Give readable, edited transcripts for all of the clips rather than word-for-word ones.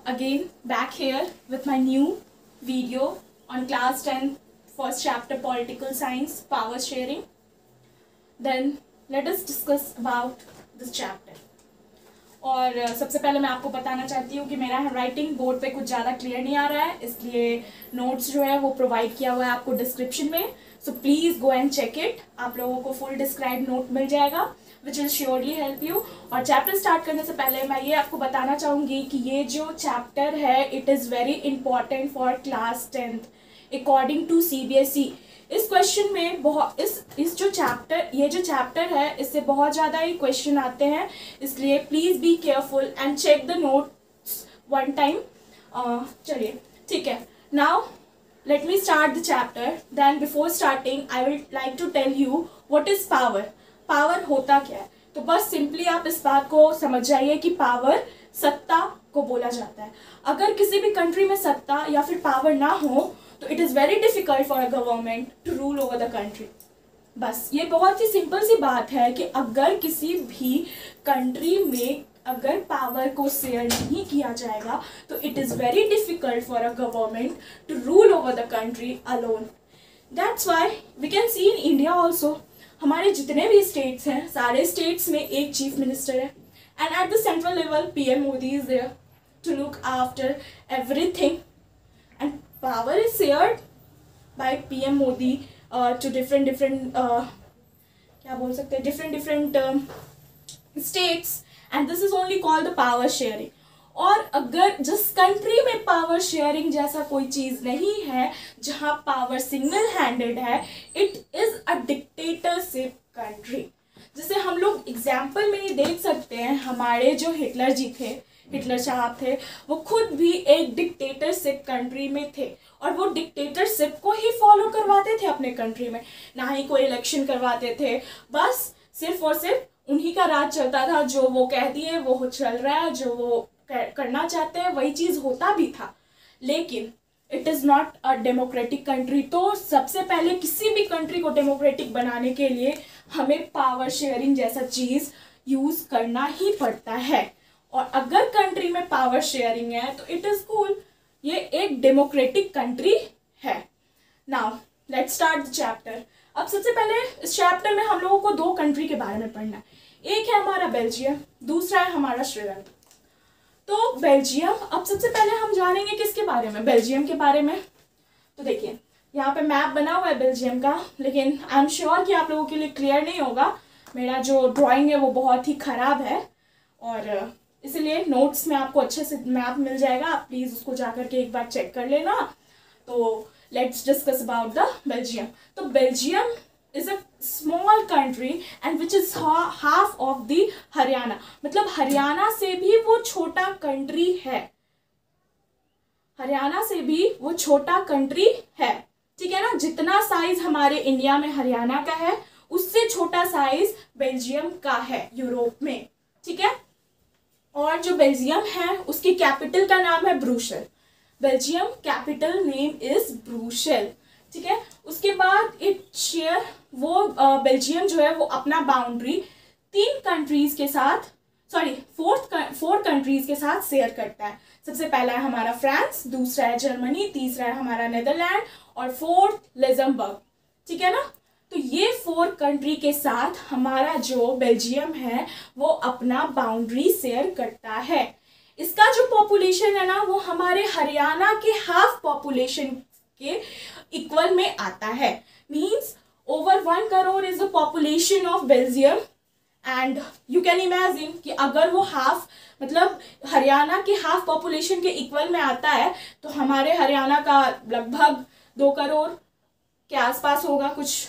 again back here with my new video on class 10 first chapter political science power sharing. Then let us discuss about this chapter. और सबसे पहले मैं आपको बताना चाहती हूँ कि मेरा हैंडराइटिंग बोर्ड पे कुछ ज़्यादा क्लियर नहीं आ रहा है, इसलिए नोट्स जो है वो प्रोवाइड किया हुआ है आपको डिस्क्रिप्शन में. So please go and check it. आप लोगों को फुल डिस्क्राइब नोट मिल जाएगा which will surely help you. और चैप्टर स्टार्ट करने से पहले मैं ये आपको बताना चाहूँगी कि ये जो चैप्टर है it is very important for class 10th according to CBSE. इस क्वेश्चन में बहुत इस जो चैप्टर है इससे बहुत ज़्यादा ही क्वेश्चन आते हैं, इसलिए please be careful and check the notes one time. चलिए ठीक है. Now let me start the chapter. Then before starting I will like to tell you what is power. Power होता क्या है, तो बस सिंपली आप इस बात को समझ जाइए कि पावर सत्ता को बोला जाता है. अगर किसी भी कंट्री में सत्ता या फिर पावर ना हो तो it is very difficult for a government to rule over the country. बस ये बहुत ही सिंपल सी बात है कि अगर किसी भी कंट्री में अगर पावर को शेयर नहीं किया जाएगा तो it is very difficult for a government to rule over the country alone. That's why we can see in India also. हमारे जितने भी स्टेट्स हैं सारे स्टेट्स में एक चीफ मिनिस्टर है and at the central level PM Modi is there to look after everything and power is shared by PM Modi to different क्या बोल सकते हैं different states and this is only called the power sharing. और अगर जिस country में power sharing जैसा कोई चीज़ नहीं है, जहाँ पावर सिंगल हैंडेड है, it is a dictatorship country. जैसे हम लोग एग्जाम्पल में देख सकते हैं, हमारे जो हिटलर साहब थे वो खुद भी एक डिक्टेटरशिप कंट्री में थे और वो डिक्टेटरशिप को ही फॉलो करवाते थे अपने कंट्री में. ना ही कोई इलेक्शन करवाते थे, बस सिर्फ और सिर्फ उन्हीं का राज चलता था. जो वो कह दिए वो चल रहा है, जो वो करना चाहते हैं वही चीज़ होता भी था. लेकिन it is not a democratic country. तो सबसे पहले किसी भी कंट्री को डेमोक्रेटिक बनाने के लिए हमें पावर शेयरिंग जैसा चीज़ यूज़ करना ही पड़ता है. और अगर कंट्री में पावर शेयरिंग है तो इट इज़ कूल. ये एक डेमोक्रेटिक कंट्री है. Now let's start the chapter. अब सबसे पहले इस चैप्टर में हम लोगों को दो कंट्री के बारे में पढ़ना है. एक है हमारा बेल्जियम, दूसरा है हमारा श्रीलंका. तो बेल्जियम, अब सबसे पहले हम जानेंगे किसके बारे में, बेल्जियम के बारे में. तो देखिए यहाँ पे मैप बना हुआ है बेल्जियम का, लेकिन आई एम श्योर कि आप लोगों के लिए क्लियर नहीं होगा. मेरा जो ड्राइंग है वो बहुत ही ख़राब है और इसलिए नोट्स में आपको अच्छे से मैप मिल जाएगा. आप प्लीज़ उसको जाकर के एक बार चेक कर लेना. तो let's discuss about the Belgium. तो Belgium is a small country and which is half of the Haryana. मतलब हरियाणा से भी वो छोटा कंट्री है. हरियाणा से भी वो छोटा कंट्री है, ठीक है ना. जितना साइज हमारे इंडिया में हरियाणा का है उससे छोटा साइज बेल्जियम का है यूरोप में, ठीक है. और जो बेल्जियम है उसकी कैपिटल का नाम है Brussels. Belgium capital name is Brussels, ठीक है. उसके बाद इट शेयर वो बेल्जियम जो है वो अपना बाउंड्री फोर कंट्रीज के साथ शेयर करता है. सबसे पहला है हमारा फ्रांस, दूसरा है जर्मनी, तीसरा है हमारा नेदरलैंड और फोर्थ लग्जमबर्ग, ठीक है ना. तो ये 4 कंट्री के साथ हमारा जो बेल्जियम है वो अपना बाउंड्री शेयर करता है. इसका जो पॉपुलेशन है ना वो हमारे हरियाणा के हाफ पॉपुलेशन के इक्वल में आता है. Means over 1 crore is the population of Belgium and you can imagine कि अगर वो हाफ मतलब हरियाणा के हाफ पॉपुलेशन के इक्वल में आता है तो हमारे हरियाणा का लगभग 2 करोड़ के आसपास होगा कुछ.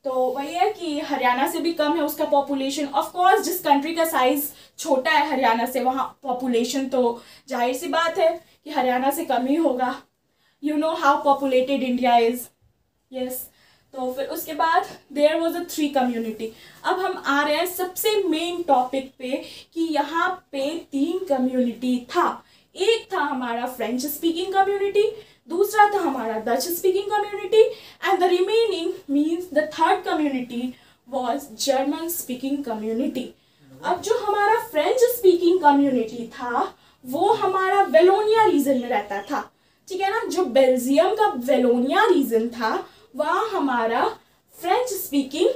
तो वही है कि हरियाणा से भी कम है उसका पॉपुलेशन. ऑफ कोर्स जिस कंट्री का साइज छोटा है हरियाणा से वहाँ पॉपुलेशन तो जाहिर सी बात है कि हरियाणा से कम ही होगा. You know how populated India is. Yes. तो फिर उसके बाद देयर वाज अ 3 कम्युनिटी. अब हम आ रहे हैं सबसे मेन टॉपिक पे कि यहाँ पे 3 कम्युनिटी था. एक था हमारा फ्रेंच स्पीकिंग कम्युनिटी, दूसरा था हमारा Dutch speaking community and the remaining means the third community was German speaking community. अब जो हमारा फ्रेंच स्पीकिंग कम्युनिटी था वो हमारा वेलोनिया रीजन में रहता था, ठीक है ना। जो बेल्जियम का वेलोनिया रीजन था वहाँ हमारा फ्रेंच स्पीकिंग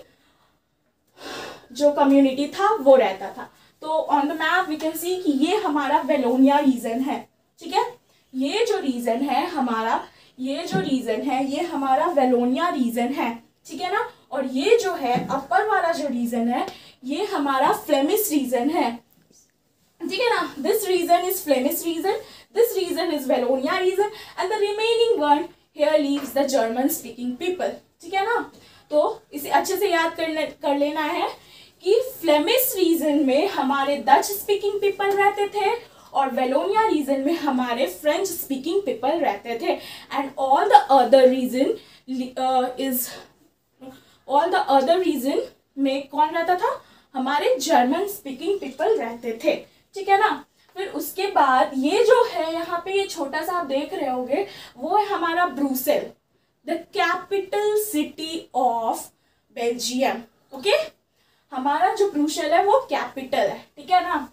जो कम्युनिटी था वो रहता था। तो on the map we can see कि ये हमारा वेलोनिया रीजन है, ठीक है। ये जो रीजन है हमारा, ये जो रीजन है ये हमारा वेलोनिया रीजन है, ठीक है ना। और ये जो है अपर वाला जो रीजन है ये हमारा फ्लेमिश रीजन है, ठीक है ना। This region is Flemish region, this region is Wallonia region and the remaining one here lives the German speaking people, ठीक है ना। तो इसे अच्छे से याद कर लेना है कि फ्लेमिश रीजन में हमारे डच स्पीकिंग पीपल रहते थे और वेलोनिया रीजन में हमारे फ्रेंच स्पीकिंग पीपल रहते थे and all the other region में कौन रहता था, हमारे जर्मन स्पीकिंग पीपल रहते थे, ठीक है ना। फिर उसके बाद ये जो है यहाँ पे ये छोटा सा आप देख रहे होगे वो है हमारा Brussels, the capital city of Belgium, okay. हमारा जो ब्रुसेल है वो कैपिटल है, ठीक है ना।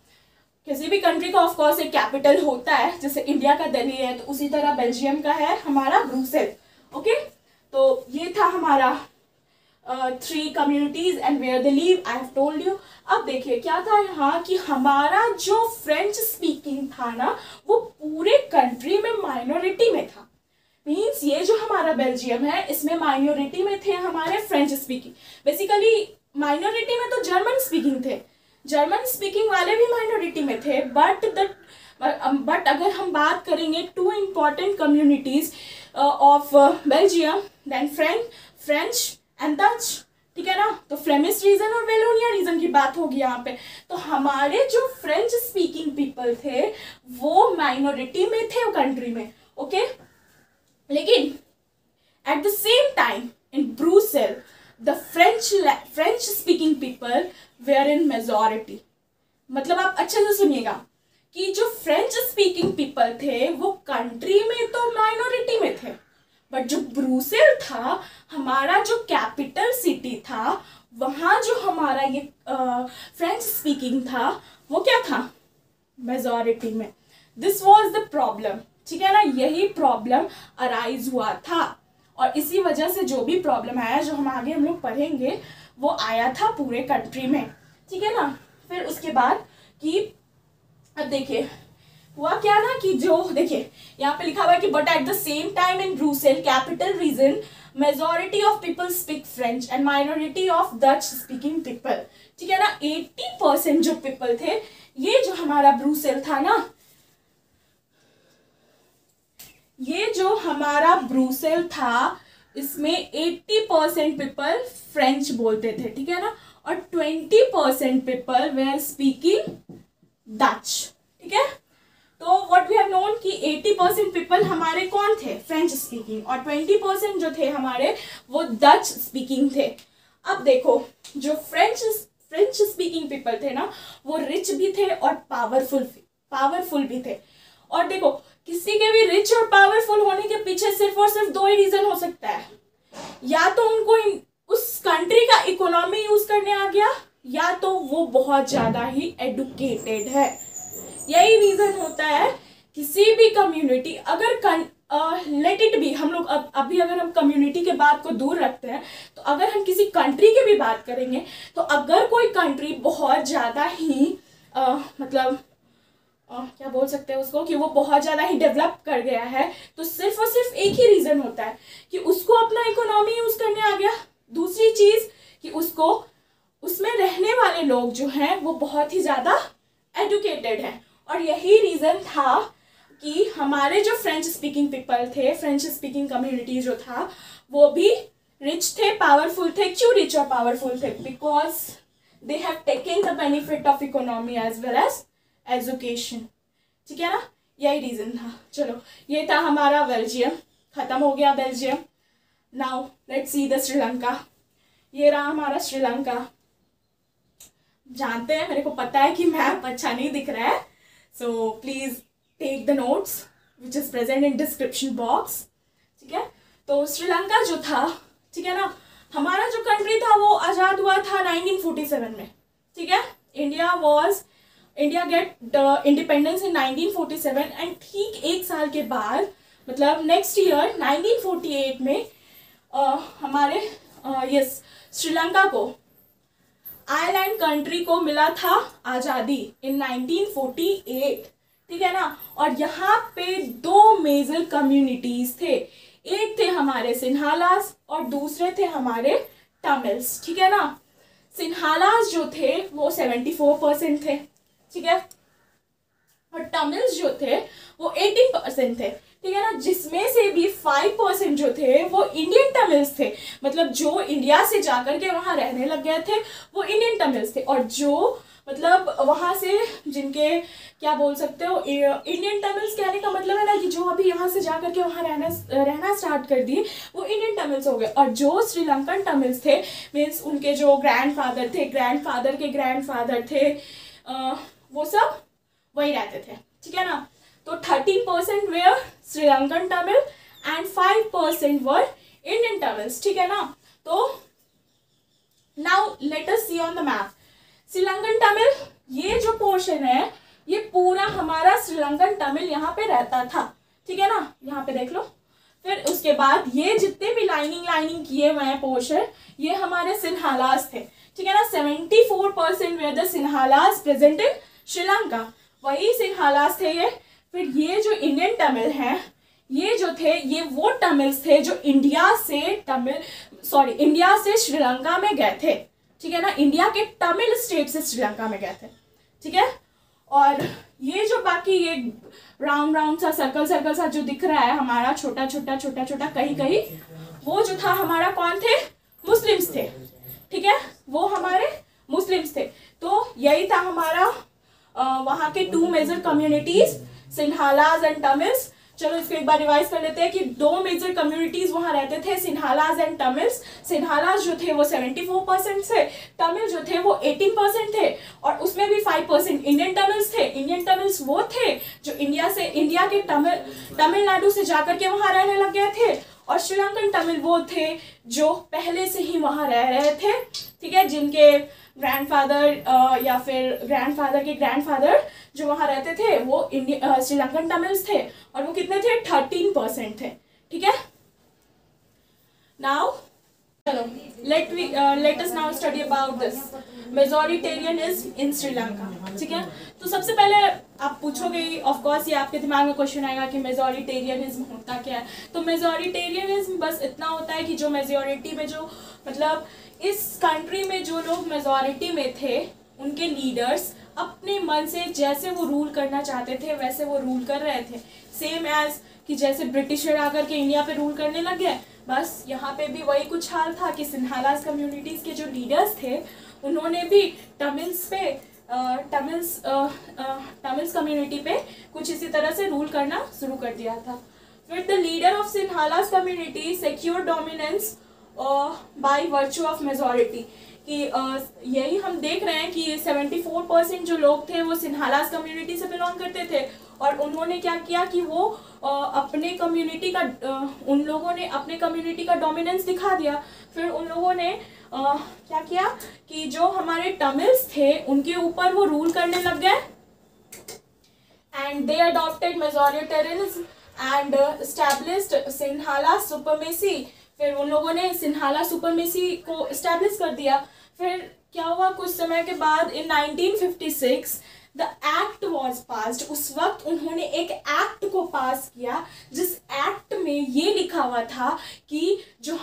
किसी भी कंट्री का ऑफ कोर्स एक कैपिटल होता है, जैसे इंडिया का दिल्ली है तो उसी तरह बेल्जियम का है हमारा ब्रुसेल, ओके। तो ये था हमारा 3 communities and where they live, I have told you. अब देखिए क्या था यहाँ कि हमारा जो फ्रेंच स्पीकिंग था ना वो पूरे कंट्री में माइनॉरिटी में था। मीन्स ये जो हमारा बेल्जियम है इसमें माइनॉरिटी में थे हमारे फ्रेंच स्पीकिंग, बेसिकली माइनॉरिटी में तो जर्मन स्पीकिंग थे, जर्मन स्पीकिंग वाले भी माइनॉरिटी में थे, बट अगर हम बात करेंगे 2 important communities of Belgium then French and Dutch, ठीक है ना। तो फ्लेमिश रीजन और वेलोनिया रीजन की बात होगी यहाँ पे। तो हमारे जो फ्रेंच स्पीकिंग पीपल थे वो माइनॉरिटी में थे कंट्री में, ओके। लेकिन at the same time in Brussels the French speaking people were in majority. मतलब आप अच्छे से सुनिएगा कि जो फ्रेंच स्पीकिंग पीपल थे वो कंट्री में तो माइनॉरिटी में थे, बट जो ब्रुसेल था हमारा जो कैपिटल सिटी था वहाँ जो हमारा ये फ्रेंच स्पीकिंग था वो क्या था, मेजॉरिटी में। दिस वॉज द प्रॉब्लम, ठीक है ना। यही प्रॉब्लम अराइज हुआ था और इसी वजह से जो भी प्रॉब्लम आया जो हम लोग पढ़ेंगे वो आया था पूरे कंट्री में, ठीक है ना। फिर उसके बाद कि अब देखिए हुआ क्या ना कि जो देखिए यहाँ पे लिखा हुआ है कि but at the same time in Brussels capital region majority of people speak French and minority of Dutch speaking people, ठीक है ना। 80% जो पीपल थे, ये जो हमारा ब्रुसेल था ना, ये जो हमारा ब्रुसेल था इसमें 80% पीपल फ्रेंच बोलते थे, ठीक है ना, और 20% पीपल वेयर स्पीकिंग डच, ठीक है। तो व्हाट वी हैव नोन कि 80% पीपल हमारे कौन थे, फ्रेंच स्पीकिंग, और 20% जो थे हमारे वो डच स्पीकिंग थे। अब देखो जो फ्रेंच स्पीकिंग पीपल थे ना वो रिच भी थे और पावरफुल भी थे। और देखो किसी के भी रिच और पावरफुल होने के पीछे सिर्फ और सिर्फ 2 ही रीजन हो सकता है, या तो उनको उस कंट्री का इकोनॉमी यूज करने आ गया या तो वो बहुत ज्यादा ही एडुकेटेड है। यही रीजन होता है किसी भी कम्युनिटी अगर लेट इट बी, हम लोग अभी अगर हम कम्युनिटी के बात को दूर रखते हैं तो अगर हम किसी कंट्री की भी बात करेंगे तो अगर कोई कंट्री बहुत ज़्यादा ही मतलब क्या बोल सकते हैं उसको कि वो बहुत ज़्यादा ही डेवलप कर गया है तो सिर्फ और सिर्फ एक ही रीज़न होता है कि उसको अपना इकोनॉमी यूज़ करने आ गया। दूसरी चीज़ कि उसको उसमें रहने वाले लोग जो हैं वो बहुत ही ज़्यादा एडुकेटेड हैं। और यही रीज़न था कि हमारे जो फ्रेंच स्पीकिंग पीपल थे, फ्रेंच स्पीकिंग कम्युनिटी जो था वो भी रिच थे, पावरफुल थे। क्यों रिच और पावरफुल थे? Because they have taken the benefit of economy as well as education, ठीक है ना। यही रीज़न था। चलो ये था हमारा बेल्जियम, ख़त्म हो गया Belgium. Now let's see the Sri Lanka. ये रहा हमारा श्रीलंका। जानते हैं मेरे को पता है कि मैप अच्छा नहीं दिख रहा है, so please take the notes which is present in description box, ठीक है। तो श्रीलंका जो था, ठीक है ना, हमारा जो कंट्री था वो आज़ाद हुआ था 1947 में, ठीक है। India was India gate independence in 1947 and ठीक एक साल के बाद मतलब नेक्स्ट ईयर 1948 में हमारे यस श्रीलंका को आइलैंड कंट्री को मिला था आज़ादी इन 1948, ठीक है ना। और यहाँ पे 2 मेजर कम्युनिटीज थे, एक थे हमारे सिन्हालास और दूसरे थे हमारे तमिल्स, ठीक है ना। सिन्हालास जो थे वो 74% थे, ठीक है, और तमिल्स जो थे वो 18% थे, ठीक है ना। जिसमें से भी 5% जो थे वो इंडियन तमिल्स थे, मतलब जो इंडिया से जाकर के वहाँ रहने लग गए थे वो इंडियन तमिल्स थे। और जो मतलब वहाँ से जिनके क्या बोल सकते हो इंडियन तमिल्स कहने का मतलब है ना कि जो अभी यहाँ से जाकर के वहाँ रहना स्टार्ट कर दिए वो इंडियन तमिल्स हो गए। और जो श्रीलंकन तमिल्स थे मीन्स उनके जो ग्रैंडफादर थे, ग्रैंडफादर के ग्रैंडफादर थे, वो सब वही रहते थे, ठीक है ना। तो 13% were Sri Lankan Tamil and 5% were Indian Tamils, ठीक है ना। तो now let us see on the map Sri Lankan Tamil, ये जो पोर्शन है ये पूरा हमारा श्रीलंकन तमिल यहाँ पे रहता था, ठीक है ना, यहाँ पे देख लो। फिर उसके बाद ये जितने भी लाइनिंग किए हुए हैं पोर्शन ये हमारे सिन्हालास थे, ठीक है ना। 74% were the Sinhalas present in Sri Lanka, वही सिन्हालास थे ये। फिर ये जो इंडियन तमिल हैं ये जो थे ये वो तमिल्स थे जो इंडिया से श्रीलंका में गए थे, ठीक है ना, इंडिया के तमिल स्टेट से श्रीलंका में गए थे, ठीक है। और ये जो बाकी ये राउंड सा सर्कल सा जो दिख रहा है हमारा छोटा छोटा कहीं वो जो था हमारा कौन थे, मुस्लिम्स थे, ठीक है, वो हमारे मुस्लिम्स थे। तो यही था हमारा वहाँ के 2 major communities Sinhalas and Tamils. चलो इसको एक बार रिवाइज कर लेते हैं कि 2 मेजर कम्युनिटीज वहाँ रहते थे, सिन्हालास एंड तमिल्स। सिन्हालास जो थे वो 74% थे, तमिल जो थे वो 18% थे, और उसमें भी 5% इंडियन तमिल्स थे। इंडियन तमिल्स वो थे जो इंडिया के तमिलनाडु से जाकर के वहाँ रहने लग गए थे, और श्रीलंकन तमिल वो थे जो पहले से ही वहाँ रह रहे थे, ठीक है, जिनके ग्रैंडफादर या फिर ग्रैंडफादर के ग्रैंडफादर जो वहाँ रहते थे वो श्रीलंकन तमिल्स थे, और वो कितने थे, 13% थे, ठीक है। नाउ चलो let us now study about this majoritarianism in Sri Lanka, ठीक है। तो सबसे पहले आप पूछोगे, ऑफ कोर्स ये आपके दिमाग में क्वेश्चन आएगा कि मेजॉरिटेरियनिज्म होता क्या है। तो मेजॉरिटेरियनिज्म बस इतना होता है कि जो मेजॉरिटी में जो मतलब इस कंट्री में जो लोग मेजॉरिटी में थे उनके लीडर्स अपने मन से जैसे वो रूल करना चाहते थे वैसे वो रूल कर रहे थे, सेम एज कि जैसे ब्रिटिशर आकर के इंडिया पे रूल करने लग गए, बस यहाँ पे भी वही कुछ हाल था कि सिन्हालास कम्युनिटीज़ के जो लीडर्स थे उन्होंने भी तमिल्स कम्युनिटी पे कुछ इसी तरह से रूल करना शुरू कर दिया था। फिर the leader of Sinhalese community secure dominance by virtue of majority, कि यही हम देख रहे हैं कि 74% जो लोग थे वो सिन्हालास कम्युनिटी से बिलोंग करते थे, और उन्होंने क्या किया कि वो अपने कम्युनिटी का उन लोगों ने अपने कम्युनिटी का डोमिनेंस दिखा दिया। फिर उन लोगों ने क्या किया कि जो हमारे तमिल्स थे उनके ऊपर वो रूल करने लग गए, and they adopted majoritarianism and established Sinhala supremacy. फिर उन लोगों ने सिन्हाला सुपरमेसी को एस्टैब्लिश कर दिया। फिर क्या हुआ, कुछ समय के बाद इन 1956 द एक्ट वॉज पास्ड। उस वक्त उन्होंने एक एक्ट को पास किया जिस एक्ट में ये लिखा हुआ था कि जो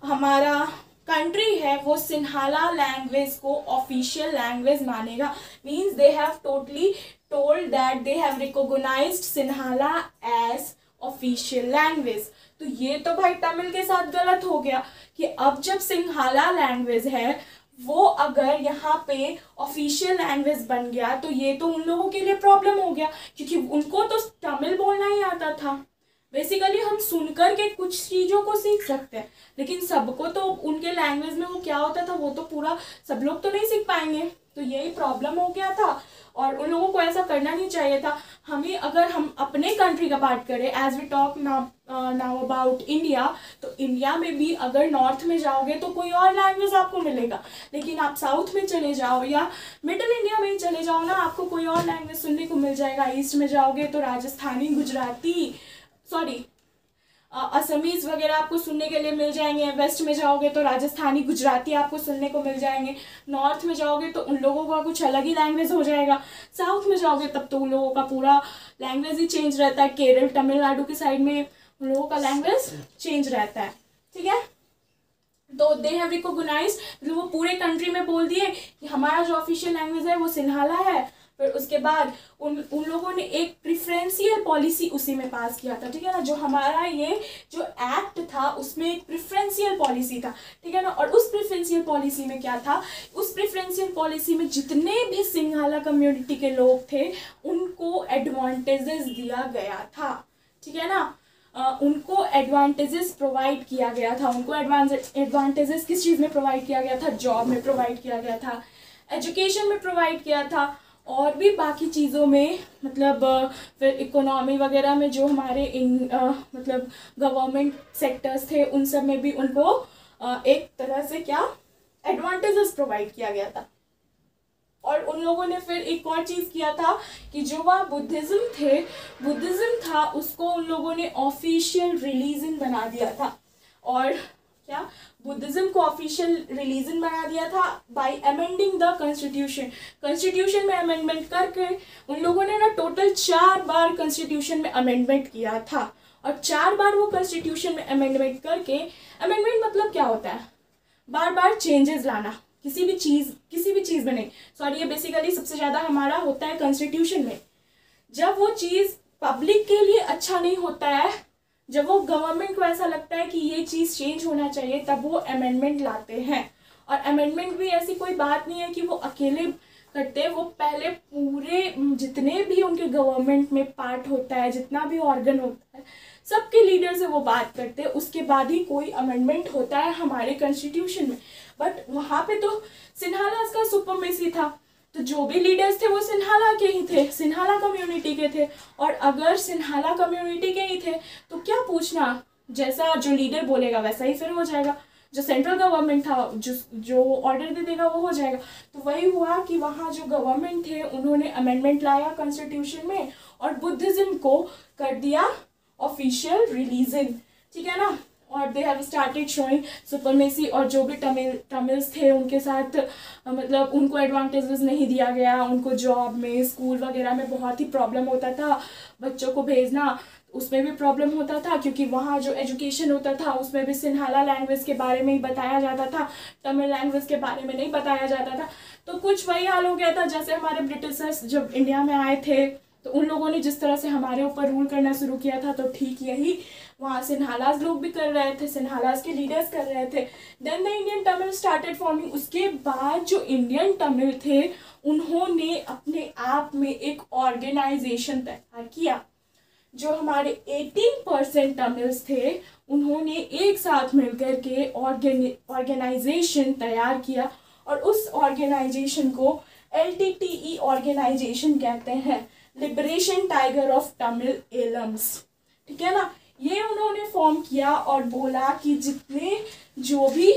हमारा कंट्री है वो सिन्हाला लैंग्वेज को ऑफिशियल लैंग्वेज मानेगा। Means they have totally told that they have recognised Sinhala as official language. तो ये तो भाई तमिल के साथ गलत हो गया कि अब जब सिन्हाला लैंग्वेज है वो अगर यहाँ पे ऑफिशियल लैंग्वेज बन गया तो ये तो उन लोगों के लिए प्रॉब्लम हो गया, क्योंकि उनको तो तमिल बोलना ही आता था। बेसिकली हम सुनकर के कुछ चीज़ों को सीख सकते हैं, लेकिन सबको तो उनके लैंग्वेज में वो क्या होता था वो तो पूरा सब लोग तो नहीं सीख पाएंगे। तो यही प्रॉब्लम हो गया था और उन लोगों को ऐसा करना नहीं चाहिए था। हमें, अगर हम अपने कंट्री का बात करें, as we talk now about India, तो इंडिया में भी अगर नॉर्थ में जाओगे तो कोई और लैंग्वेज आपको मिलेगा, लेकिन आप साउथ में चले जाओ या मिडिल इंडिया में ही चले जाओ ना, आपको कोई और लैंग्वेज सुनने को मिल जाएगा। ईस्ट में जाओगे तो राजस्थानी, गुजराती, असमीज वगैरह आपको सुनने के लिए मिल जाएंगे। वेस्ट में जाओगे तो राजस्थानी, गुजराती आपको सुनने को मिल जाएंगे। नॉर्थ में जाओगे तो उन लोगों का कुछ अलग ही लैंग्वेज हो जाएगा। साउथ में जाओगे तब तो उन लोगों का पूरा लैंग्वेज ही चेंज रहता है। केरल, तमिलनाडु के साइड में उन लोगों का लैंग्वेज चेंज रहता है, ठीक है। तो दे हैव रिकॉग्नाइज, मतलब वो पूरे कंट्री में बोल दिए कि हमारा जो ऑफिशियल लैंग्वेज है वो सिन्हाला है। फिर उसके बाद उन लोगों ने एक प्रिफरेंशियल पॉलिसी उसी में पास किया था, ठीक है ना। जो हमारा ये जो एक्ट था उसमें एक प्रिफरेंशियल पॉलिसी था, ठीक है ना। और उस प्रिफरेंशियल पॉलिसी में क्या था, उस प्रिफरेंशियल पॉलिसी में जितने भी सिंघाला कम्युनिटी के लोग थे उनको एडवांटेजेस दिया गया था, ठीक है ना। उनको एडवांटेजेस प्रोवाइड किया गया था। उनको एडवांटेजेस किस चीज़ में प्रोवाइड किया गया था, जॉब में प्रोवाइड किया गया था, एजुकेशन में प्रोवाइड किया था, और भी बाकी चीज़ों में, मतलब फिर इकोनॉमी वगैरह में जो हमारे मतलब गवर्नमेंट सेक्टर्स थे उन सब में भी उनको एक तरह से क्या एडवांटेजेस प्रोवाइड किया गया था। और उन लोगों ने फिर एक और चीज़ किया था कि जो वह बुद्धिज़्म था उसको उन लोगों ने ऑफिशियल रिलीजन बना दिया था। और क्या, बुद्धिज़्म को ऑफिशियल रिलीजन बना दिया था बाय अमेंडिंग द कॉन्स्टिट्यूशन में अमेंडमेंट करके उन लोगों ने ना टोटल 4 बार कॉन्स्टिट्यूशन में अमेंडमेंट किया था। और 4 बार वो कॉन्स्टिट्यूशन में अमेंडमेंट करके, अमेंडमेंट मतलब क्या होता है, बार बार चेंजेस लाना किसी भी चीज़ में नहीं, सॉरी, ये बेसिकली सबसे ज़्यादा हमारा होता है कॉन्स्टिट्यूशन में। जब वो चीज़ पब्लिक के लिए अच्छा नहीं होता है, जब वो गवर्नमेंट को ऐसा लगता है कि ये चीज़ चेंज होना चाहिए, तब वो अमेंडमेंट लाते हैं। और अमेंडमेंट भी ऐसी कोई बात नहीं है कि वो अकेले करते हैं, वो पहले पूरे जितने भी उनके गवर्नमेंट में पार्ट होता है, जितना भी ऑर्गन होता है, सबके लीडर से वो बात करते हैं, उसके बाद ही कोई अमेंडमेंट होता है हमारे कॉन्स्टिट्यूशन में। बट वहाँ पे तो सिन्हालास का सुपरमेसी था, तो जो भी लीडर्स थे वो सिन्हाला के ही थे, सिन्हाला कम्युनिटी के थे। और अगर सिन्हाला कम्युनिटी के ही थे तो क्या पूछना, जैसा जो लीडर बोलेगा वैसा ही फिर हो जाएगा, जो सेंट्रल गवर्नमेंट था जो ऑर्डर दे देगा वो हो जाएगा। तो वही हुआ कि वहाँ जो गवर्नमेंट थे उन्होंने अमेंडमेंट लाया कॉन्स्टिट्यूशन में और बुद्धिज्म को कर दिया ऑफिशियल रिलीजन, ठीक है ना। और they have started showing supremacy, और जो भी तमिल्स थे उनके साथ मतलब उनको एडवांटेजेस नहीं दिया गया। उनको जॉब में, स्कूल वगैरह में बहुत ही प्रॉब्लम होता था, बच्चों को भेजना उसमें भी प्रॉब्लम होता था, क्योंकि वहाँ जो एजुकेशन होता था उसमें भी सिन्हाला लैंग्वेज के बारे में ही बताया जाता था, तमिल लैंग्वेज के बारे में नहीं बताया जाता था। तो कुछ वही हाल हो गया था जैसे हमारे ब्रिटिशर्स जब इंडिया में आए थे तो उन लोगों ने जिस तरह से हमारे ऊपर रूल करना शुरू किया था, तो ठीक यही वहाँ सिन्हालास लोग भी कर रहे थे, सिन्हालास के लीडर्स कर रहे थे। Then the Indian Tamil started forming. उसके बाद जो इंडियन तमिल थे उन्होंने अपने आप में एक ऑर्गेनाइजेशन तैयार किया। जो हमारे 18% तमिल्स थे उन्होंने एक साथ मिलकर के ऑर्गेनाइजेशन तैयार किया, और उस ऑर्गेनाइजेशन को LTTE ऑर्गेनाइजेशन कहते हैं, liberation tiger of Tamil Elms, ठीक है ना। ये उन्होंने फॉर्म किया और बोला कि जितने जो भी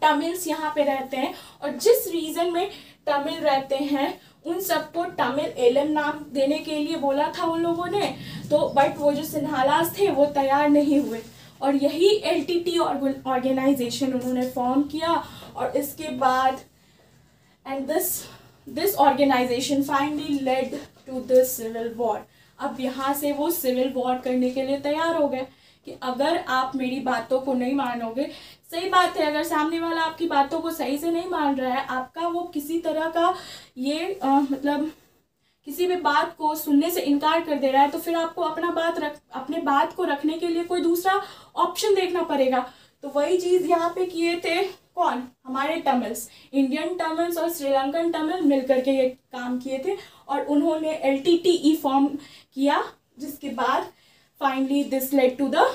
तमिल्स यहाँ पे रहते हैं और जिस रीजन में तमिल रहते हैं उन सबको तमिल एलम नाम देने के लिए बोला था उन लोगों ने। तो बट वो जो सिन्हालास थे वो तैयार नहीं हुए, और यही LTT ऑर्गेनाइजेशन उन्होंने फॉर्म किया। और इसके बाद and this organisation finally led to the civil war. अब यहाँ से वो सिविल वॉर करने के लिए तैयार हो गए कि अगर आप मेरी बातों को नहीं मानोगे, सही बात है, अगर सामने वाला आपकी बातों को सही से नहीं मान रहा है, आपका वो किसी तरह का ये मतलब किसी भी बात को सुनने से इनकार कर दे रहा है, तो फिर आपको अपने बात को रखने के लिए कोई दूसरा ऑप्शन देखना पड़ेगा। तो वही चीज़ यहाँ पे किए थे कौन, हमारे तमिल्स, इंडियन तमिल्स और श्रीलंकन तमिल मिलकर के ये काम किए थे, और उन्होंने LTTE फॉर्म किया, जिसके बाद finally this led to the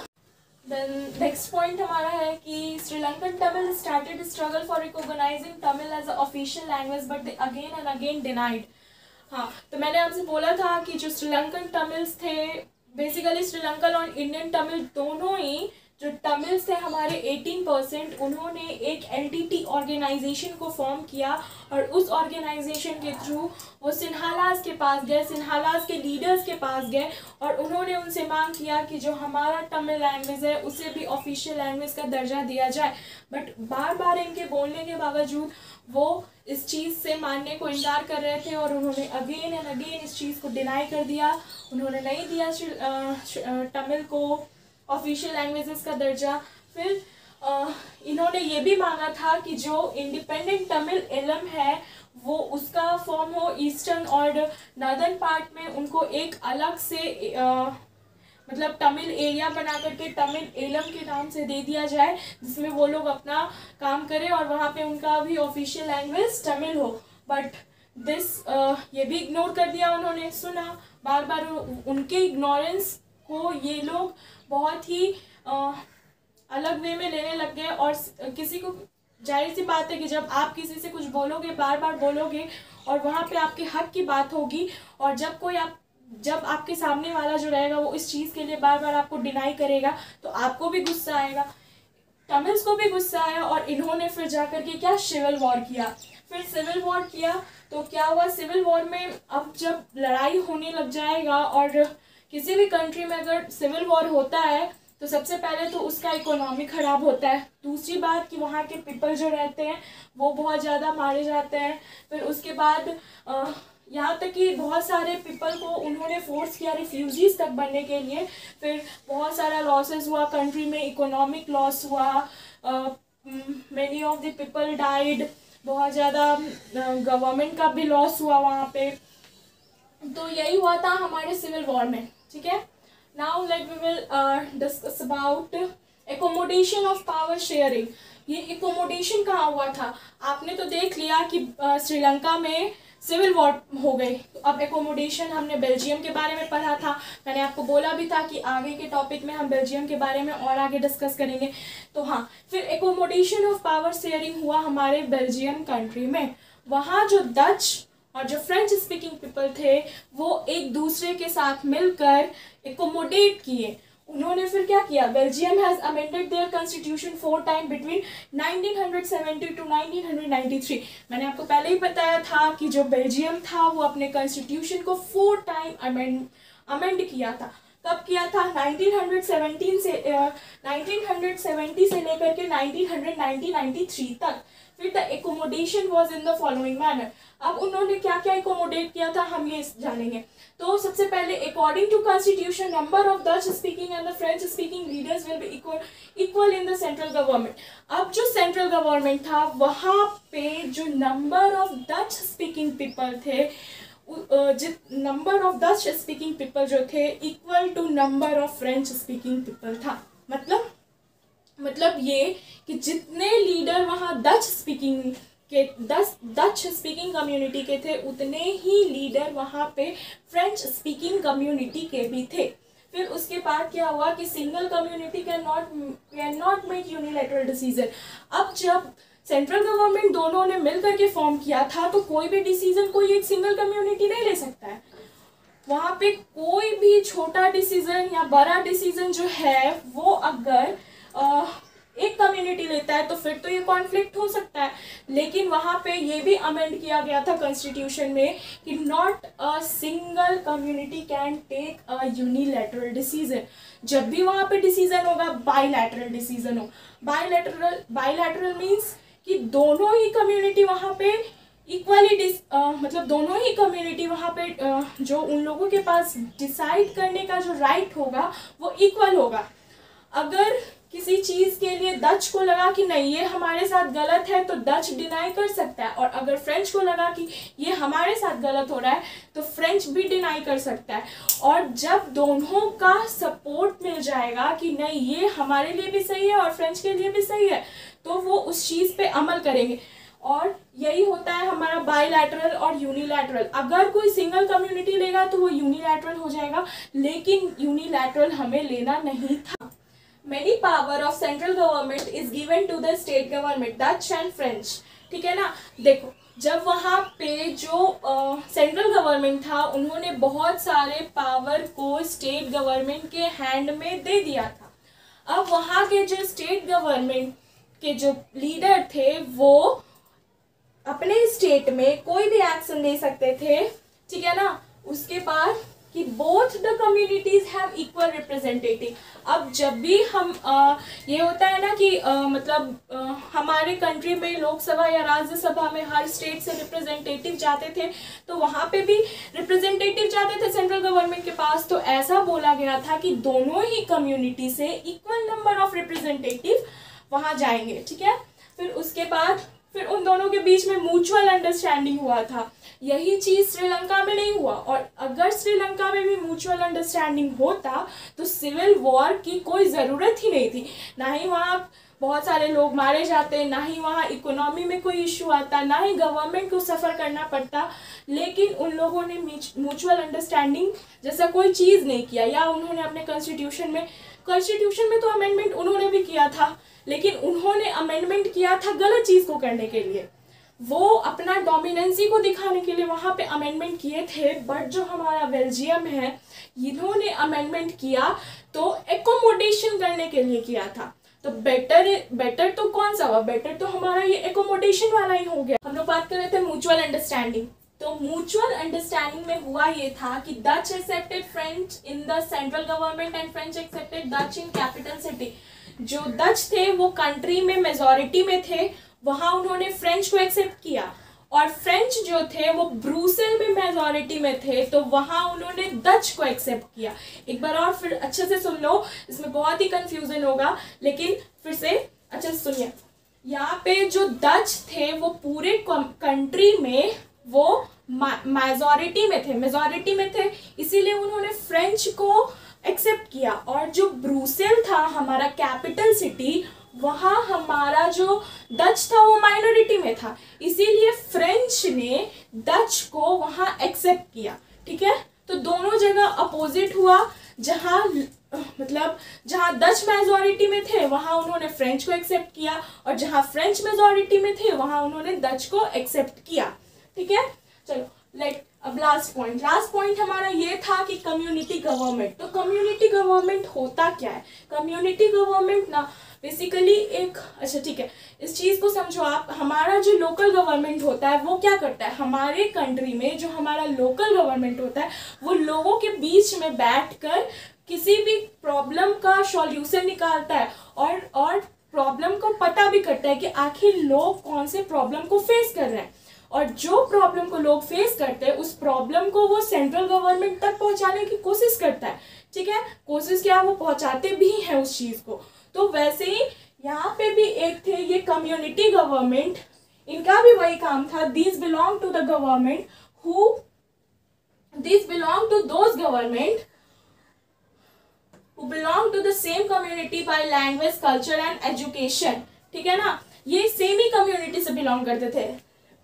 then next point हमारा है कि Sri Lankan Tamil started struggle for recognising Tamil as a official language but they again and again denied. हाँ, तो मैंने आपसे बोला था कि जो श्रीलंकन तमिल्स थे, बेसिकली श्रीलंकन और इंडियन तमिल दोनों ही जो तमिल्स थे हमारे 18%, उन्होंने एक एलटीटी ऑर्गेनाइजेशन को फॉर्म किया और उस ऑर्गेनाइजेशन के थ्रू वो सिन्हालास के पास गए, सिन्हालास के लीडर्स के पास गए और उन्होंने उनसे मांग किया कि जो हमारा तमिल लैंग्वेज है उसे भी ऑफिशियल लैंग्वेज का दर्जा दिया जाए। बट बार बार इनके बोलने के बावजूद वो इस चीज़ से मानने को इनकार कर रहे थे और उन्होंने अगेन एंड अगेन इस चीज़ को डिनाई कर दिया। उन्होंने नहीं दिया तमिल को ऑफिशियल लैंग्वेजेस का दर्जा। फिर इन्होंने ये भी मांगा था कि जो इंडिपेंडेंट तमिल इलम है वो उसका फॉर्म हो ईस्टर्न और नॉर्दर्न पार्ट में, उनको एक अलग से मतलब तमिल एरिया बना करके तमिल एलम के नाम से दे दिया जाए, जिसमें वो लोग अपना काम करें और वहाँ पे उनका भी ऑफिशियल लैंग्वेज तमिल हो। बट दिस ये भी इग्नोर कर दिया उन्होंने। सुना बार बार उनके इग्नोरेंस को ये लोग बहुत ही अलग वे में लेने लग गए और किसी को, जाहिर सी बात है कि जब आप किसी से कुछ बोलोगे, बार बार बोलोगे और वहाँ पे आपके हक की बात होगी और जब आपके सामने वाला जो रहेगा वो इस चीज़ के लिए बार बार आपको डिनाई करेगा तो आपको भी गुस्सा आएगा। तमिल्स को भी गुस्सा आया और इन्होंने फिर जाकर के क्या सिविल वॉर किया। फिर सिविल वॉर किया तो क्या हुआ, सिविल वॉर में अब जब लड़ाई होने लग जाएगा और किसी भी कंट्री में अगर सिविल वॉर होता है तो सबसे पहले तो उसका इकोनॉमी ख़राब होता है। दूसरी बात कि वहाँ के पीपल जो रहते हैं वो बहुत ज़्यादा मारे जाते हैं। फिर उसके बाद यहाँ तक कि बहुत सारे पीपल को उन्होंने फोर्स किया रिफ्यूजीज तक बनने के लिए। फिर बहुत सारा लॉसेस हुआ कंट्री में, इकोनॉमिक लॉस हुआ, many of the people died, बहुत ज़्यादा गवर्नमेंट का भी लॉस हुआ वहाँ पे। तो यही हुआ था हमारे सिविल वॉर में। ठीक है, now let we will discuss about accommodation of power sharing. ये एकोमोडेशन कहाँ हुआ था? आपने तो देख लिया कि श्रीलंका में सिविल वॉर हो गई, तो अब एकोमोडेशन हमने बेल्जियम के बारे में पढ़ा था। मैंने आपको बोला भी था कि आगे के टॉपिक में हम बेल्जियम के बारे में और आगे डिस्कस करेंगे। तो हाँ, फिर एकोमोडेशन ऑफ पावर शेयरिंग हुआ हमारे बेल्जियम कंट्री में। वहाँ जो डच और जो फ्रेंच स्पीकिंग पीपल थे वो एक दूसरे के साथ मिलकर एकोमोडेट किए। उन्होंने फिर क्या किया, Belgium has amended their constitution 4 time between 1970 to 1993। मैंने आपको पहले ही बताया था कि जो बेल्जियम था वो अपने कॉन्स्टिट्यूशन को 4 टाइम अमेंड किया था। कब किया था? 1970 से लेकर के 1993 तक। फिर the accommodation was in the following manner. अब उन्होंने क्या क्या एकोमोडेट किया था हम ये जानेंगे। तो सबसे पहले, according to constitution number of Dutch speaking and the French speaking leaders will be equal in the central government. अब जो सेंट्रल गवर्नमेंट था वहाँ पे जो number of Dutch speaking people थे, number of Dutch speaking people जो थे equal to number of French speaking people था। मतलब ये कि जितने लीडर वहाँ डच स्पीकिंग कम्युनिटी के थे उतने ही लीडर वहाँ पे फ्रेंच स्पीकिंग कम्युनिटी के भी थे। फिर उसके बाद क्या हुआ कि single community can not make unilateral decision. अब जब सेंट्रल गवर्नमेंट दोनों ने मिलकर के फॉर्म किया था तो कोई भी डिसीजन कोई एक सिंगल कम्युनिटी नहीं ले सकता है। वहाँ पे कोई भी छोटा डिसीजन या बड़ा डिसीजन जो है वो अगर एक कम्युनिटी लेता है तो फिर तो ये कॉन्फ्लिक्ट हो सकता है। लेकिन वहाँ पे ये भी अमेंड किया गया था कॉन्स्टिट्यूशन में कि not a single community can take a unilateral decision. जब भी वहाँ पे डिसीजन होगा बाईलैटरल डिसीजन हो। बाईलैटरल मीन्स कि दोनों ही कम्युनिटी वहाँ पे इक्वली मतलब दोनों ही कम्युनिटी वहाँ पे जो उन लोगों के पास डिसाइड करने का जो राइट होगा वो इक्वल होगा। अगर किसी चीज़ के लिए डच को लगा कि नहीं ये हमारे साथ गलत है तो डच डिनाई कर सकता है, और अगर फ्रेंच को लगा कि ये हमारे साथ गलत हो रहा है तो फ्रेंच भी डिनाई कर सकता है। और जब दोनों का सपोर्ट मिल जाएगा कि नहीं ये हमारे लिए भी सही है और फ्रेंच के लिए भी सही है तो वो उस चीज़ पे अमल करेंगे। और यही होता है हमारा बाईलैटरल और यूनिलैटरल। अगर कोई सिंगल कम्युनिटी लेगा तो वो यूनिलैटरल हो जाएगा, लेकिन यूनिलैटरल हमें लेना नहीं था। many power of central government is given to the state government, Dutch and French. ठीक है ना, देखो जब वहाँ पे जो सेंट्रल गवर्नमेंट था उन्होंने बहुत सारे पावर को स्टेट गवर्नमेंट के हैंड में दे दिया था। अब वहाँ के जो स्टेट गवर्नमेंट के जो लीडर थे वो अपने स्टेट में कोई भी एक्शन ले सकते थे, ठीक है ना। उसके बाद कि both the communities have equal representative. अब जब भी हम ये होता है ना कि मतलब हमारे कंट्री में लोकसभा या राज्यसभा में हर स्टेट से रिप्रेजेंटेटिव जाते थे, तो वहाँ पे भी रिप्रेजेंटेटिव जाते थे सेंट्रल गवर्नमेंट के पास। तो ऐसा बोला गया था कि दोनों ही कम्युनिटी से इक्वल नंबर ऑफ रिप्रेजेंटेटिव वहाँ जाएंगे, ठीक है। फिर उसके बाद फिर उन दोनों के बीच में म्यूचुअल अंडरस्टैंडिंग हुआ था। यही चीज़ श्रीलंका में नहीं हुआ, और अगर श्रीलंका में भी म्यूचुअल अंडरस्टैंडिंग होता तो सिविल वॉर की कोई ज़रूरत ही नहीं थी। ना ही वहाँ बहुत सारे लोग मारे जाते, ना ही वहाँ इकोनॉमी में कोई इशू आता, ना ही गवर्नमेंट को सफ़र करना पड़ता। लेकिन उन लोगों ने म्यूचुअल अंडरस्टैंडिंग जैसा कोई चीज़ नहीं किया, या उन्होंने अपने कॉन्स्टिट्यूशन में तो अमेंडमेंट उन्होंने भी किया था, लेकिन उन्होंने अमेंडमेंट किया था गलत चीज़ को करने के लिए। वो अपना डोमिनेंसी को दिखाने के लिए वहाँ पे अमेंडमेंट किए थे। बट जो हमारा बेल्जियम है, इन्होंने अमेंडमेंट किया तो एकोमोडेशन करने के लिए किया था। तो बेटर तो कौन सा हुआ? बेटर तो हमारा ये एकोमोडेशन वाला ही हो गया। हम लोग बात कर रहे थे म्यूचुअल अंडरस्टैंडिंग। तो म्यूचुअल अंडरस्टैंडिंग में हुआ ये था कि Dutch accepted French in the central government and French accepted Dutch in capital city. जो डच थे वो कंट्री में मेजॉरिटी में थे, वहाँ उन्होंने फ्रेंच को एक्सेप्ट किया, और फ्रेंच जो थे वो ब्रुसेल में मेजॉरिटी में थे, तो वहाँ उन्होंने डच को एक्सेप्ट किया। एक बार और फिर अच्छे से सुन लो, इसमें बहुत ही कंफ्यूजन होगा, लेकिन फिर से अच्छे से सुनिए। यहाँ पे जो डच थे वो पूरे कंट्री में वो मेजॉरिटी में थे, इसीलिए उन्होंने फ्रेंच को एक्सेप्ट किया। और जो ब्रुसेल था हमारा कैपिटल सिटी, वहाँ हमारा जो डच था वो माइनॉरिटी में था, इसीलिए फ्रेंच ने डच को वहाँ एक्सेप्ट किया, ठीक है। तो दोनों जगह अपोजिट हुआ। जहाँ डच मेजॉरिटी में थे वहाँ उन्होंने फ्रेंच को एक्सेप्ट किया, और जहाँ फ्रेंच मेजॉरिटी में थे वहाँ उन्होंने डच को एक्सेप्ट किया, ठीक है। चलो अब लास्ट पॉइंट हमारा ये था कि कम्युनिटी गवर्नमेंट। तो कम्युनिटी गवर्नमेंट होता क्या है? कम्युनिटी गवर्नमेंट ना बेसिकली एक, अच्छा ठीक है, इस चीज़ को समझो आप। हमारा जो लोकल गवर्नमेंट होता है वो क्या करता है? हमारे कंट्री में जो हमारा लोकल गवर्नमेंट होता है वो लोगों के बीच में बैठकर किसी भी प्रॉब्लम का सॉल्यूशन निकालता है, और प्रॉब्लम को पता भी करता है कि आखिर लोग कौन से प्रॉब्लम को फेस कर रहे हैं, और जो प्रॉब्लम को लोग फेस करते हैं उस प्रॉब्लम को वो सेंट्रल गवर्नमेंट तक पहुंचाने की कोशिश करता है, ठीक है। कोशिश क्या, वो पहुंचाते भी हैं उस चीज़ को। तो वैसे ही यहाँ पे भी एक थे ये कम्युनिटी गवर्नमेंट, इनका भी वही काम था। This belong to the government this belong to those government who belong to the same community by language, culture and education, ठीक है ना। ये सेम ही कम्युनिटी से बिलोंग करते थे,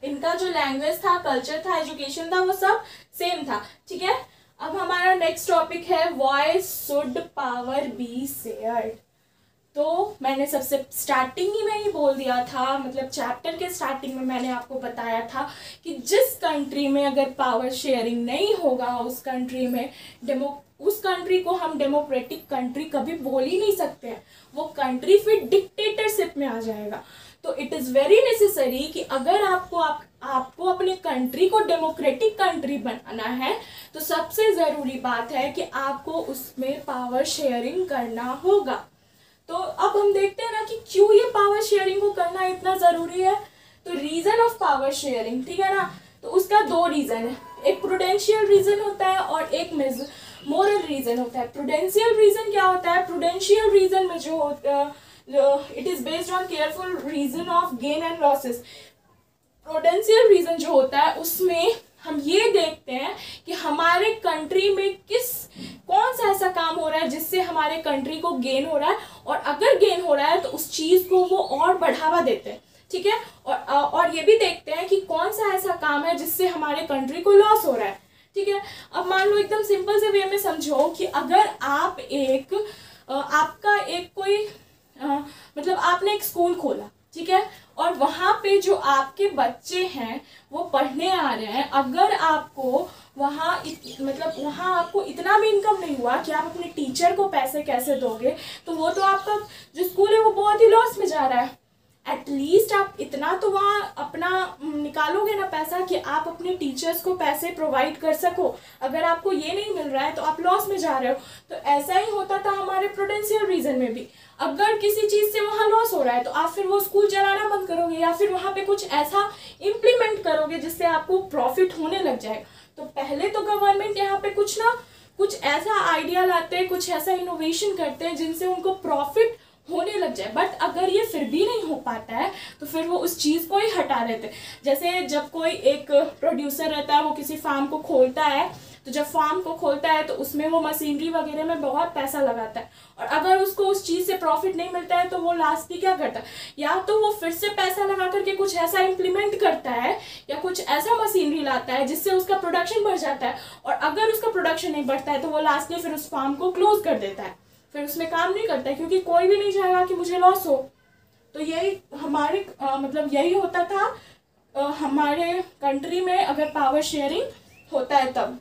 इनका जो लैंग्वेज था, कल्चर था, एजुकेशन था, वो सब सेम था, ठीक है। अब हमारा नेक्स्ट टॉपिक है why should power be shared. तो मैंने सबसे स्टार्टिंग ही में ही बोल दिया था, मतलब चैप्टर के स्टार्टिंग में मैंने आपको बताया था कि जिस कंट्री में अगर पावर शेयरिंग नहीं होगा, उस कंट्री को हम डेमोक्रेटिक कंट्री कभी बोल ही नहीं सकते हैं। वो कंट्री फिर डिक्टेटरशिप में आ जाएगा। तो इट इज़ वेरी नेसेसरी कि अगर आपको अपने कंट्री को डेमोक्रेटिक कंट्री बनाना है, तो सबसे ज़रूरी बात है कि आपको उसमें पावर शेयरिंग करना होगा। तो अब हम देखते हैं ना कि क्यों ये पावर शेयरिंग को करना इतना ज़रूरी है। तो रीज़न ऑफ पावर शेयरिंग, ठीक है ना, तो उसका दो रीज़न है, एक प्रूडेंशियल रीज़न होता है और एक मोरल रीज़न होता है। प्रूडेंशियल रीज़न क्या होता है? प्रूडेंशियल रीज़न में जो होता है it is based on careful reason of gain and losses. Prudential reason जो होता है उसमें हम ये देखते हैं कि हमारे कंट्री में कौन सा ऐसा काम हो रहा है जिससे हमारे कंट्री को गेन हो रहा है, और अगर गेन हो रहा है तो उस चीज़ को वो और बढ़ावा देते हैं, ठीक है। और ये भी देखते हैं कि कौन सा ऐसा काम है जिससे हमारे कंट्री को लॉस हो रहा है, ठीक है। अब मान लो एकदम सिंपल से वे में समझो कि अगर आप एक आपका एक कोई मतलब आपने एक स्कूल खोला, ठीक है, और वहाँ पे जो आपके बच्चे हैं वो पढ़ने आ रहे हैं, अगर आपको वहाँ मतलब वहाँ आपको इतना भी इनकम नहीं हुआ कि आप अपने टीचर को पैसे कैसे दोगे, तो वो तो आपका जो स्कूल है वो बहुत ही लॉस में जा रहा है। एटलीस्ट आप इतना तो वहाँ अपना निकालोगे ना पैसा कि आप अपने टीचर्स को पैसे प्रोवाइड कर सको। अगर आपको ये नहीं मिल रहा है तो आप लॉस में जा रहे हो। तो ऐसा ही होता था हमारे प्रूडेंशियल रीजन में भी। अगर किसी चीज़ से वहाँ लॉस हो रहा है तो आप फिर वो स्कूल चलाना बंद करोगे या फिर वहाँ पे कुछ ऐसा इम्प्लीमेंट करोगे जिससे आपको प्रॉफिट होने लग जाएगा। तो पहले तो गवर्नमेंट यहाँ पे कुछ ना कुछ ऐसा आइडिया लाते हैं, कुछ ऐसा इनोवेशन करते हैं जिनसे उनको प्रॉफिट होने लग जाए। बट अगर ये फिर भी नहीं हो पाता है तो फिर वो उस चीज़ को ही हटा देते। जैसे जब कोई एक प्रोड्यूसर रहता है वो किसी फार्म को खोलता है, तो जब फार्म को खोलता है तो उसमें वो मशीनरी वगैरह में बहुत पैसा लगाता है, और अगर उसको उस चीज़ से प्रॉफिट नहीं मिलता है तो वो लास्ट में क्या करता है, या तो वो फिर से पैसा लगा करके कुछ ऐसा इम्प्लीमेंट करता है या कुछ ऐसा मशीनरी लाता है जिससे उसका प्रोडक्शन बढ़ जाता है, और अगर उसका प्रोडक्शन नहीं बढ़ता है तो वो लास्ट में फिर उस फार्म को क्लोज कर देता है, फिर उसमें काम नहीं करता है, क्योंकि कोई भी नहीं चाहेगा कि मुझे लॉस हो। तो यही हमारे मतलब यही होता था हमारे कंट्री में अगर पावर शेयरिंग होता है तब।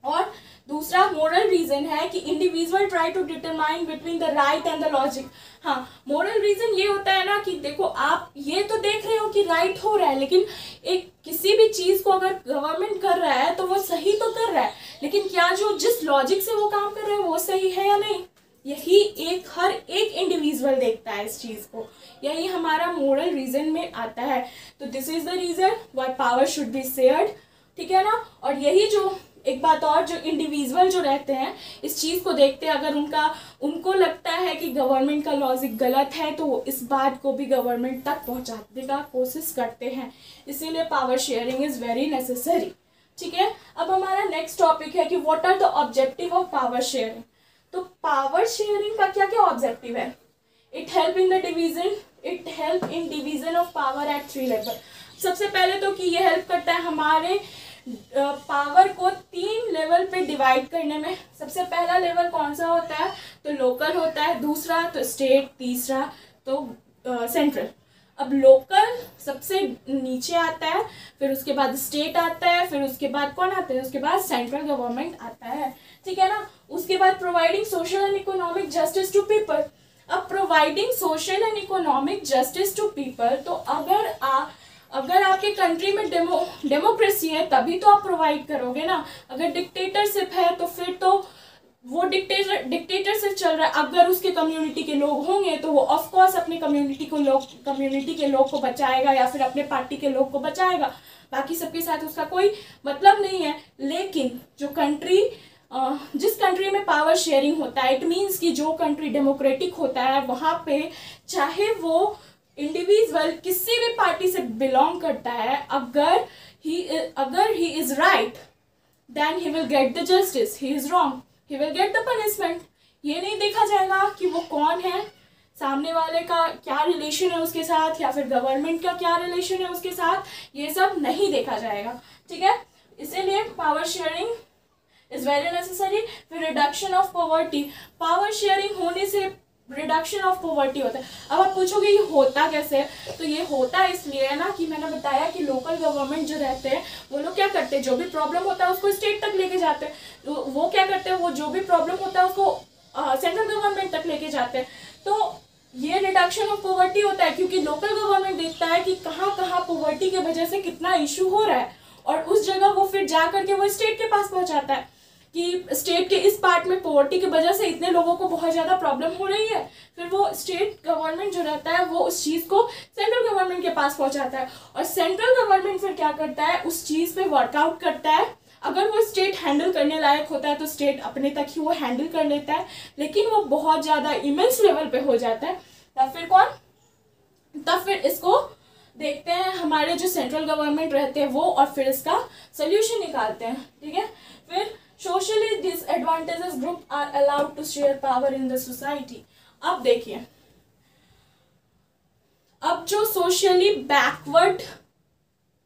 और दूसरा मोरल रीजन है कि individual try to determine between the right and the logic. हाँ, मोरल रीजन ये होता है ना कि देखो आप ये तो देख रहे हो कि राइट हो रहा है, लेकिन एक किसी भी चीज़ को अगर गवर्नमेंट कर रहा है तो वो सही तो कर रहा है, लेकिन क्या जो जिस लॉजिक से वो काम कर रहे हैं वो सही है या नहीं, यही हर एक इंडिविजुअल देखता है इस चीज़ को। यही हमारा मोरल रीजन में आता है। तो this is the reason why power should be shared, ठीक है ना। और यही जो एक बात और, जो इंडिविजुअल जो रहते हैं इस चीज़ को देखते हैं, अगर उनको लगता है कि गवर्नमेंट का लॉजिक गलत है तो वो इस बात को भी गवर्नमेंट तक पहुंचाने का कोशिश करते हैं। इसीलिए power sharing is very necessary, ठीक है। अब हमारा नेक्स्ट टॉपिक है कि what are the objective of power sharing. तो पावर शेयरिंग का क्या क्या ऑब्जेक्टिव है? It help in division of power at 3 level. सबसे पहले तो कि ये हेल्प करता है हमारे पावर को 3 लेवल पे डिवाइड करने में। सबसे पहला लेवल कौन सा होता है? तो लोकल होता है, दूसरा तो स्टेट, तीसरा तो सेंट्रल। अब लोकल सबसे नीचे आता है, फिर उसके बाद स्टेट आता है, फिर उसके बाद कौन आता है? उसके बाद सेंट्रल गवर्नमेंट आता है, ठीक है ना। उसके बाद providing social and economic justice to people. अब providing social and economic justice to people, तो अगर आपके कंट्री में डेमोक्रेसी है तभी तो आप प्रोवाइड करोगे ना। अगर डिक्टेटरशिप है तो फिर तो वो डिक्टेटरशिप चल रहा है। अगर उसके कम्युनिटी के लोग होंगे तो वो ऑफ कोर्स अपने कम्युनिटी के लोग को बचाएगा या फिर अपने पार्टी के लोग को बचाएगा, बाकी सबके साथ उसका कोई मतलब नहीं है। लेकिन जिस कंट्री में पावर शेयरिंग होता है, इट मीन्स कि जो कंट्री डेमोक्रेटिक होता है वहाँ पे चाहे वो इंडिविजुअल किसी भी पार्टी से बिलोंग करता है, अगर he is right then he will get the justice, he is wrong he will get the punishment. ये नहीं देखा जाएगा कि वो कौन है, सामने वाले का क्या रिलेशन है उसके साथ, या फिर गवर्नमेंट का क्या रिलेशन है उसके साथ, ये सब नहीं देखा जाएगा, ठीक है। इसीलिए power sharing is very necessary. फिर reduction of poverty, power sharing होने से रिडक्शन ऑफ पॉवर्टी होता है। अब आप पूछोगे ये होता कैसे? तो ये होता इसलिए है ना कि मैंने बताया कि लोकल गवर्नमेंट जो रहते हैं वो लोग क्या करते हैं, जो भी प्रॉब्लम होता है उसको स्टेट तक लेके जाते हैं। तो वो क्या करते हैं, वो जो भी प्रॉब्लम होता है उसको सेंट्रल गवर्नमेंट तक लेके जाते हैं। तो ये रिडक्शन ऑफ पॉवर्टी होता है क्योंकि लोकल गवर्नमेंट देखता है कि कहाँ कहाँ पॉवर्टी की वजह से कितना इशू हो रहा है, और उस जगह वो फिर जा करके वो स्टेट के पास पहुँचाता है कि स्टेट के इस पार्ट में पॉवर्टी की वजह से इतने लोगों को बहुत ज़्यादा प्रॉब्लम हो रही है। फिर वो स्टेट गवर्नमेंट जो रहता है वो उस चीज़ को सेंट्रल गवर्नमेंट के पास पहुंचाता है, और सेंट्रल गवर्नमेंट फिर क्या करता है, उस चीज़ पे वर्कआउट करता है। अगर वो स्टेट हैंडल करने लायक होता है तो स्टेट अपने तक ही वो हैंडल कर लेता है, लेकिन वो बहुत ज़्यादा इमेंस लेवल पे हो जाता है तब फिर इसको देखते हैं हमारे जो सेंट्रल गवर्नमेंट रहते हैं वो, और फिर इसका सोल्यूशन निकालते हैं, ठीक है। फिर socially disadvantages group are allowed to share power in the society. अब देखिए, अब जो सोशली बैकवर्ड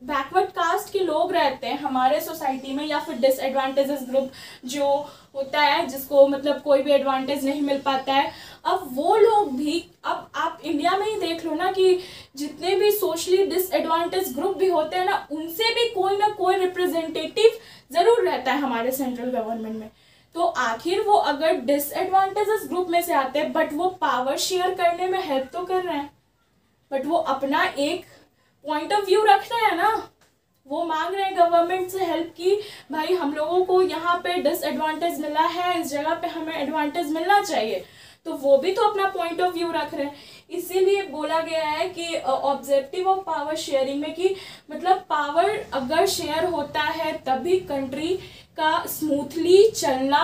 बैकवर्ड कास्ट के लोग रहते हैं हमारे सोसाइटी में, या फिर डिसएडवांटेजेस ग्रुप जो होता है जिसको मतलब कोई भी एडवांटेज नहीं मिल पाता है, अब वो लोग भी, अब आप इंडिया में ही देख लो ना कि जितने भी सोशली डिसएडवांटेज ग्रुप भी होते हैं ना, उनसे भी कोई ना कोई रिप्रेजेंटेटिव ज़रूर रहता है हमारे सेंट्रल गवर्नमेंट में। तो आखिर वो अगर डिसएडवांटेजेस ग्रुप में से आते हैं बट वो पावर शेयर करने में हेल्प तो कर रहे हैं, बट वो अपना एक पॉइंट ऑफ व्यू रख रहे हैं ना, वो मांग रहे हैं गवर्नमेंट से हेल्प की भाई हम लोगों को यहाँ पे डिसएडवांटेज मिला है, इस जगह पे हमें एडवांटेज मिलना चाहिए, तो वो भी तो अपना पॉइंट ऑफ व्यू रख रहे हैं। इसीलिए बोला गया है कि ऑब्जेक्टिव ऑफ पावर शेयरिंग में कि मतलब पावर अगर शेयर होता है तभी कंट्री का स्मूथली चलना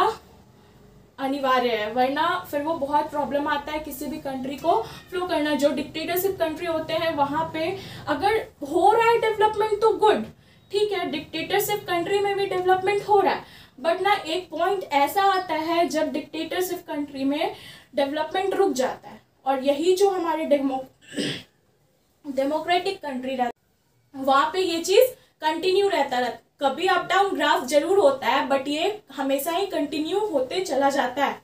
अनिवार्य है, वरना फिर वो बहुत प्रॉब्लम आता है किसी भी कंट्री को फ्लो करना। जो डिक्टेटरशिप कंट्री होते हैं वहाँ पे अगर हो रहा है डेवलपमेंट तो गुड, ठीक है, डिक्टेटरशिप कंट्री में भी डेवलपमेंट हो रहा है, बट ना एक पॉइंट ऐसा आता है जब डिक्टेटरशिप कंट्री में डेवलपमेंट रुक जाता है, और यही जो हमारे डेमोक्रेटिक कंट्री रहता है वहाँ पे ये चीज़ कंटिन्यू रहता है। कभी अप डाउन ग्राफ जरूर होता है बट ये हमेशा ही कंटिन्यू होते चला जाता है,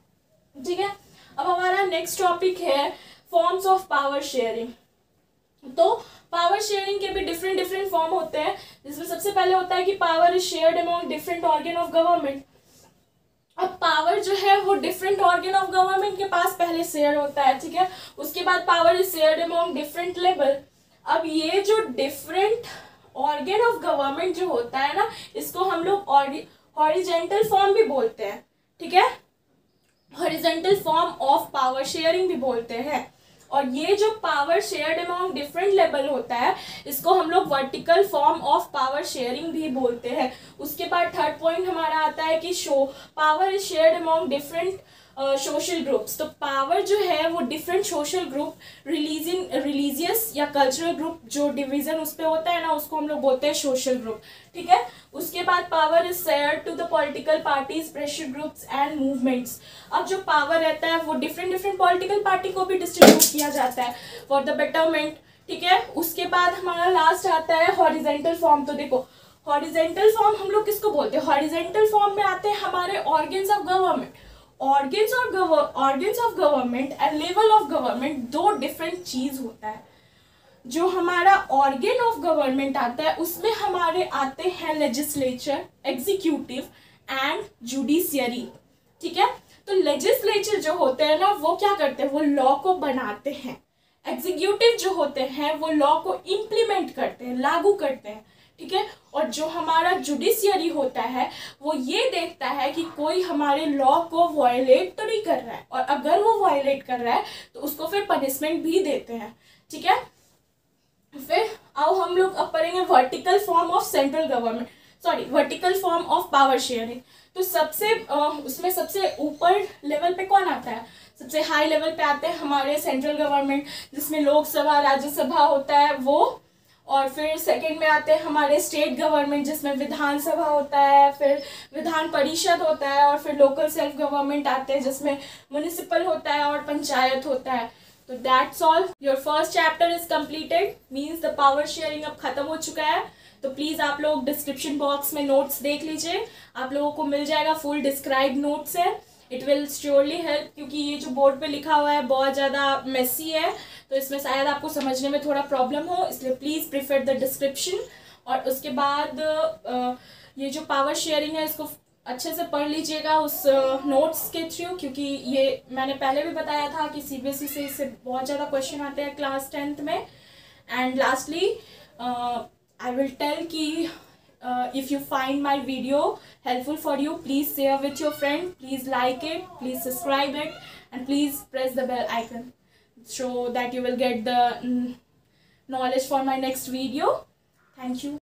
ठीक है। अब हमारा नेक्स्ट टॉपिक है फॉर्म्स ऑफ पावर शेयरिंग। तो पावर शेयरिंग के भी डिफरेंट फॉर्म होते हैं, जिसमें सबसे पहले होता है कि power is shared among different organ of government. अब पावर जो है वो डिफरेंट ऑर्गन ऑफ गवर्नमेंट के पास पहले शेयर होता है, ठीक है, उसके बाद power is shared among different level. अब ये जो डिफरेंट ऑर्गन ऑफ गवर्नमेंट जो होता है ना, इसको हम लोग हॉरिजेंटल फॉर्म भी बोलते हैं, ठीक है, horizontal form of power sharing भी बोलते हैं। और ये जो power shared among different level होता है इसको हम लोग vertical form of power sharing भी बोलते हैं। उसके बाद थर्ड पॉइंट हमारा आता है कि power is shared among different social groups. तो पावर जो है वो डिफरेंट सोशल ग्रुप, रिलीजियस या कल्चरल ग्रुप जो डिवीजन उस पर होता है ना, उसको हम लोग बोलते हैं सोशल ग्रुप, ठीक है। उसके बाद power is shared to the political parties, pressure groups and movements. अब जो पावर रहता है वो डिफरेंट पॉलिटिकल पार्टी को भी डिस्ट्रीब्यूट किया जाता है फॉर द बेटरमेंट, ठीक है। उसके बाद हमारा लास्ट आता है हॉरिजेंटल फॉर्म। तो देखो हॉरिजेंटल फॉर्म हम लोग किसको बोलते हैं, हॉरिजेंटल फॉर्म में आते हैं हमारे organs of government. Organs of government and level of government दो डिफरेंट चीज होता है। जो हमारा ऑर्गन ऑफ गवर्नमेंट आता है उसमें हमारे आते हैं लेजिस्लेचर, एग्जीक्यूटिव एंड जुडिशियरी, ठीक है। तो लेजिस्लेचर जो होते हैं ना वो क्या करते हैं, वो लॉ को बनाते हैं। एग्जीक्यूटिव जो होते हैं वो लॉ को इम्प्लीमेंट करते हैं, लागू करते हैं, ठीक है। और जो हमारा जुडिशियरी होता है वो ये देखता है कि कोई हमारे लॉ को वायलेट तो नहीं कर रहा है, और अगर वो वायलेट कर रहा है तो उसको फिर पनिशमेंट भी देते हैं, ठीक है। फिर आओ हम लोग अब पढ़ेंगे vertical form of central government, sorry vertical form of power sharing. तो उसमें सबसे ऊपर लेवल पे कौन आता है, सबसे हाई लेवल पे आते हैं हमारे सेंट्रल गवर्नमेंट, जिसमें लोकसभा राज्यसभा होता है वो। और फिर सेकंड में आते हैं हमारे स्टेट गवर्नमेंट, जिसमें विधानसभा होता है, फिर विधान परिषद होता है, और फिर लोकल सेल्फ गवर्नमेंट आते हैं जिसमें म्युनिसिपल होता है और पंचायत होता है। तो that's all, your first chapter is completed, means the power sharing अब खत्म हो चुका है। तो प्लीज़ आप लोग डिस्क्रिप्शन बॉक्स में नोट्स देख लीजिए, आप लोगों को मिल जाएगा, फुल डिस्क्राइब नोट्स है। इट विल श्योरली हेल्प, क्योंकि ये जो बोर्ड पे लिखा हुआ है बहुत ज़्यादा मेसी है, तो इसमें शायद आपको समझने में थोड़ा प्रॉब्लम हो, इसलिए प्लीज़ प्रिफर द डिस्क्रिप्शन। और उसके बाद ये जो पावर शेयरिंग है इसको अच्छे से पढ़ लीजिएगा उस नोट्स के थ्रू, क्योंकि ये मैंने पहले भी बताया था कि सीबीएसई से इससे बहुत ज़्यादा क्वेश्चन आते हैं क्लास 10th में। And lastly I will tell कि if you find my video helpful for you, please share with your friend, please like it, please subscribe it, and please press the bell icon so that you will get the knowledge for my next video. Thank you.